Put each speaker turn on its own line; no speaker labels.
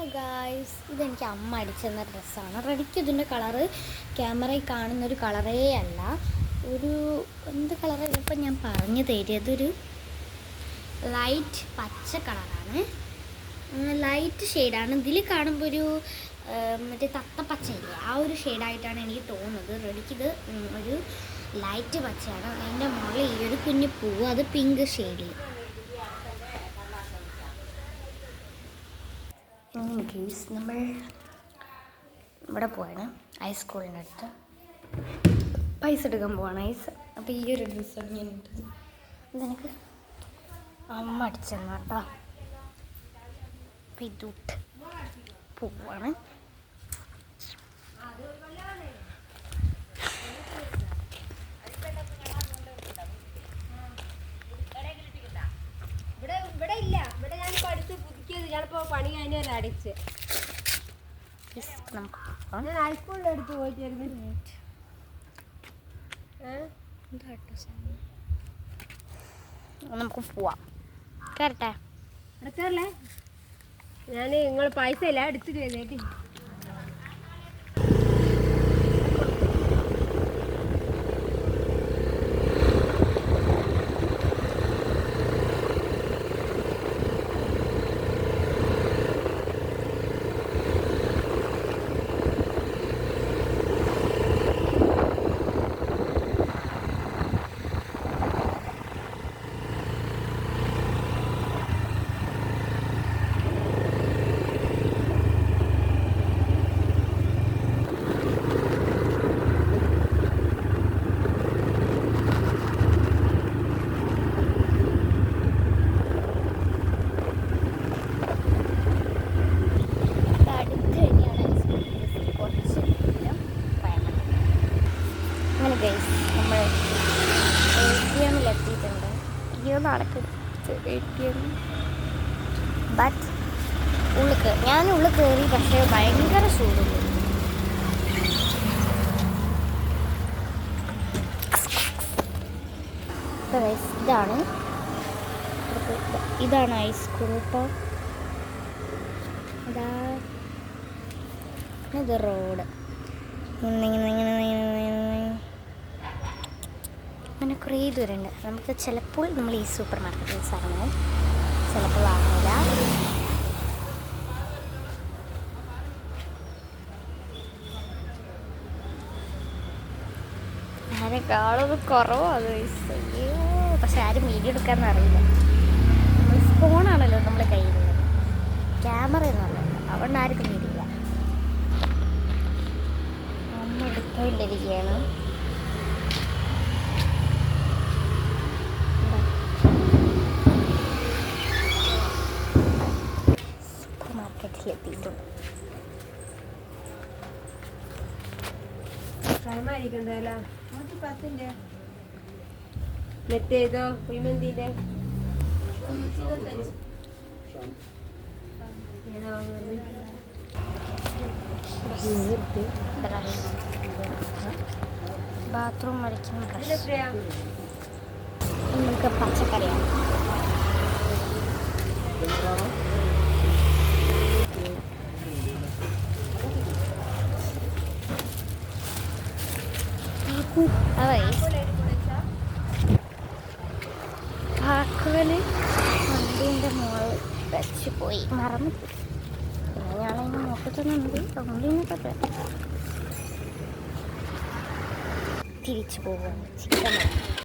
Hello guys, ഇതെനിക്ക് അമ്മ അടിച്ചെന്ന ഡ്രസ്സാണ്. റെഡിക്ക് ഇതിൻ്റെ കളറ് ക്യാമറയിൽ കാണുന്നൊരു കളറേ അല്ല. ഒരു എന്ത് കളറ് ഇപ്പം ഞാൻ പറഞ്ഞു തരും. അതൊരു ലൈറ്റ് പച്ച കളറാണ്, ലൈറ്റ് ഷെയ്ഡാണ്. ഇതിൽ കാണുമ്പോൾ ഒരു മറ്റേ തത്തപ്പച്ചയില്ലേ, ആ ഒരു ഷെയ്ഡായിട്ടാണ് എനിക്ക് തോന്നുന്നത്. റെഡിക്കിത് ഒരു ലൈറ്റ് പച്ചയാണ്. അതിൻ്റെ മുകളിൽ ഈ ഒരു കുഞ്ഞു പൂവ്, അത് പിങ്ക് ഷെയ്ഡിൽ. നമ്മൾ ഇവിടെ പോവാണ് ഹൈസ്കൂളിൻ്റെ അടുത്ത്, പൈസ എടുക്കാൻ പോവാണ് ഐസ്. അപ്പോൾ ഈ ഒരു ഡ്രസ്സ് ഞാൻ ഇട്ടത് ഇതെനിക്ക് അമ്മ അടിച്ചെന്ന് കേട്ടോ. അപ്പോൾ ഇതൂട്ട് പോവാണ്.
ഇവിടെ ഇല്ല, ഇവിടെ ഞാൻ പഠിച്ച് പുതുക്കിയത് ചിലപ്പോൾ പണി കഴിഞ്ഞാൽ അടിച്ച് ഞാൻ ഹൈസ്കൂളിൻ്റെ അടുത്ത് പോയിട്ടായിരുന്നു.
നമുക്ക് പോവാം. കയറട്ടെ?
അടക്കല്ലേ, ഞാൻ നിങ്ങൾ പൈസ ഇല്ല എടുത്തിട്ട് വന്നേട്ടി.
നമ്മൾ ATM എത്തിയിട്ടുണ്ട്. ATM ബട്ട് ഞാൻ ഉള്ളിൽ കയറി, പക്ഷേ ഭയങ്കര ചൂട്. ഇതാണ് ഹൈസ്കൂൾ കേട്ടോ. ഇത് റോഡ് അങ്ങനെ കുറേ ദൂരമുണ്ട്. നമുക്ക് ചിലപ്പോൾ നമ്മൾ ഈ സൂപ്പർ മാർക്കറ്റിൽ സാധനങ്ങൾ ചിലപ്പോൾ വാങ്ങില്ല. ആരെക്കാളും കുറവാണ്, പക്ഷെ ആരും വീഡിയോ എടുക്കാമെന്ന് അറിയില്ല. നമ്മൾ ഫോണാണല്ലോ നമ്മുടെ കയ്യിലുള്ളത്, ക്യാമറ എന്നല്ലോ, അതുകൊണ്ട് ആർക്കും വീഡിയോ. അമ്മ എടുത്തുകൊണ്ടിരിക്കുകയാണ്. സൂപ്പർ മാർക്കറ്റിലെത്തിയിട്ടുണ്ട്.
മറ്റേതോ കുഴിമന്തിന്റെ
ബാത്റൂം വരയ്ക്കുന്ന ബ്രഷ്. നമുക്ക് പച്ചക്കറിയാണ്. കാക്കുവന് വണ്ടീൻ്റെ മുകളിൽ വെച്ച് പോയി, മറന്നു പോയി. പിന്നെ ഞാനതിന് നോക്കത്തുന്നുണ്ട്, അതുകൊണ്ട് തിരിച്ചു പോകുകയാണ്. ചിക്കൻ